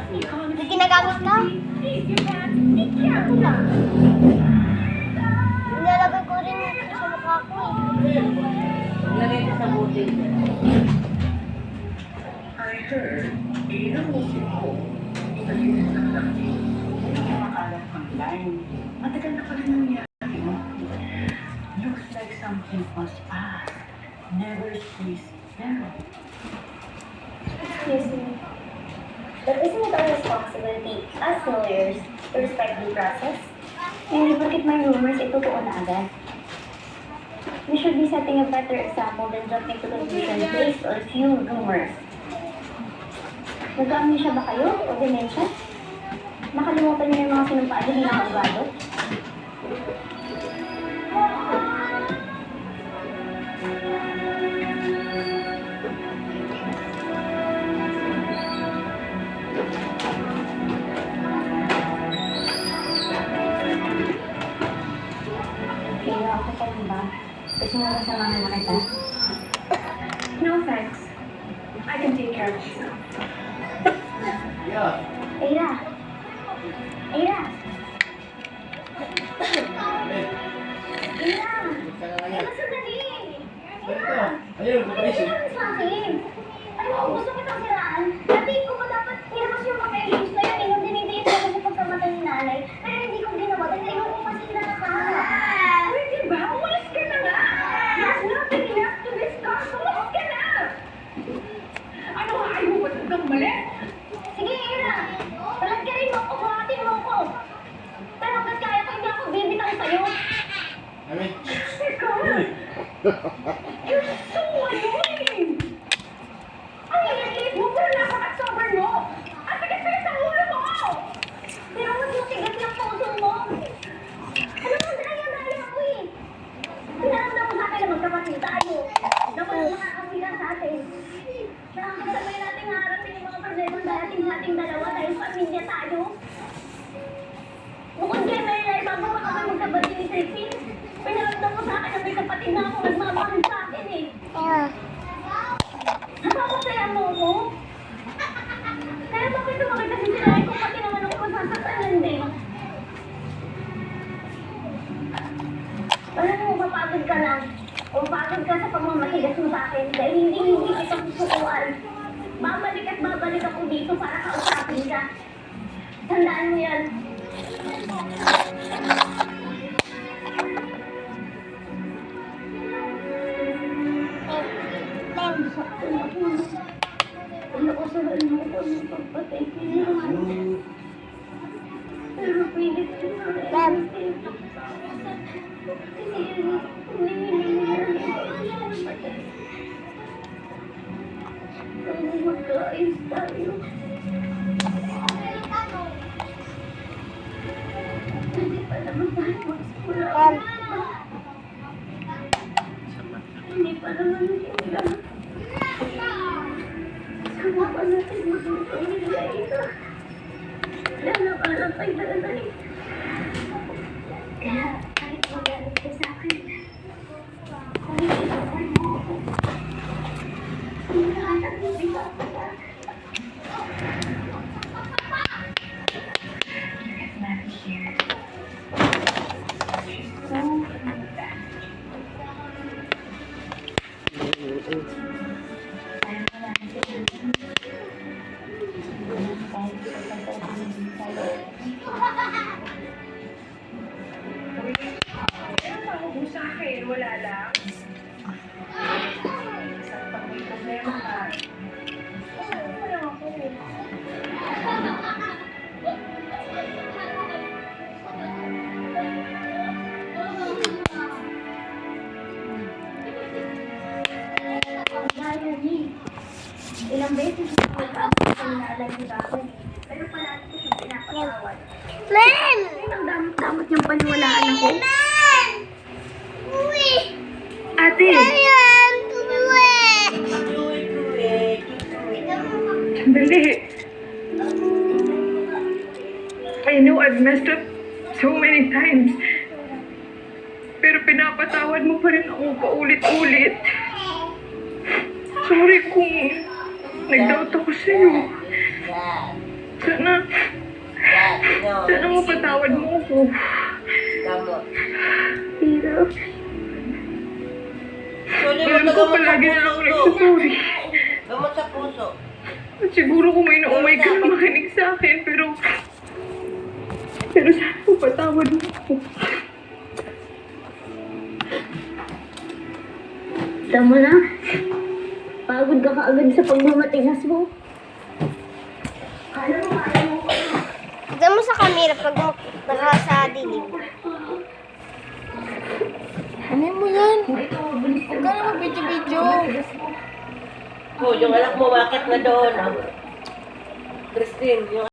Hindi ginagamit ka? Ito lang. Nilalagay ko rin sa mukha ko eh. Lagay ko sa buti. I heard, ilang musik ko. Nalinis ng laki. Makakalap ang line. Matagal na pala nangyari mo. Looks like something was past. Never stays there. Excuse me. But isn't it our responsibility as lawyers to respect the process? Hindi bakit may rumors, ito totoo na agad. We should be setting a better example than jumping to conclusions based on few rumors. Nag-amnesia ba kayo o dementia? Nakalimutan niyo yung mga sinumpaan niyo bilang abogado? Kaya ako pa rin ba? Gusto mo kasamahan na kita? No thanks. I can take care of myself. Yeah. Eira! Eira! Eira! Eira, sandali! Eira! Ayun, Ano ba sa akin? Ano mo, gusto kitang siraan? Dati ko ba dapat hirap yung mga issues na yun? Yung dinidate ko sa pagkamatay ni nanay. Pero hindi ko ginawa dahil ayaw ko masira ka. Pwede ba? Umalis ka na nga! There's nothing left to discuss. Umalis ka na! Ano nga ayaw mo ba talagang mali? Sige, Eira! Talag ka rin mo ako, buhatin mo ako! Pero hanggat kaya ko, hindi ako bibitang sa'yo. Amin. Teka! You're so annoying! Ang liit-liit mo, pero napaka-sober mo! Ang tigas-tigas ang ulo mo! Pero mas matigas yung puso mo. Alam mo, daya-daya ako eh. Pinaramdam mo sa akin na magkapatid tayo. Na walang makakasira sa atin. Nakakasabay natin harapin yung mga problema darating sa ating dalawa dahil pamilya tayo. Bukod kay Maylay, bago pa kami magkabati ni Trixie, pinaramdam mo sa akin na may kapatid na ako nagmamahal sa akin eh. Napapasaya mo ako? Kaya bakit tumakit kasi sila kung pati naman ako masasaktan lang din? Alam mo, mapagod ka lang. O pagod ka sa pagmamatigas mo sa akin dahil hindi kita susukuan. Babalik at babalik ako dito para kausapin ka. Tandaan mo yan. Sakto na ako. Ano ko sa rin mo ko ng pagpatay ko yun. Pero pilit ko na rin. Magkaayos tayo. Hindi pa naman tayo magsimula. Hindi pa naman simula. Sama pa natin magpapamilya ito. Lalapalapay talaga eh. Kaya kahit magalit ka sa akin, kung iiwasan mo ako, hinahanap mo dito ako sa It's not here. She's so bad. Parang wala na si Anton. Dahil sa pagkakamit sa loob. Ano mo sa akin? Wala lang. Isang pag may problema ka. Ano lang ako eh. Gaya ni. Ilang beses na magkakasal sa inaalala sa akin. Pero palagi ko siyang pinapatawad. Ang damot-damot niyang paniwalaan ako. Ate! Sandali. I know I've messed up so many times. Pero pinapatawad mo pa rin ako paulit-ulit. Sorry kung nag-doubt ako sa'yo. Sana mapatawad mo ako. Gamot. Hirap. Sorry mo Alam na ko gamot sa palagi na ako puso to. nagsasorry. Gamot sa puso. At siguro kung may naumay ka na makinig sa akin, pero sana mapatawad mo ako. Tama na. Pagod ka kaagad sa pagmamatigas mo. Kala mo. Tignan mo sa camera pag naka sa dilim. Ano mo yan? Huwag ka na mag-video-video. Oh, yung anak mo, bakit na doon? Ah? Christine, yung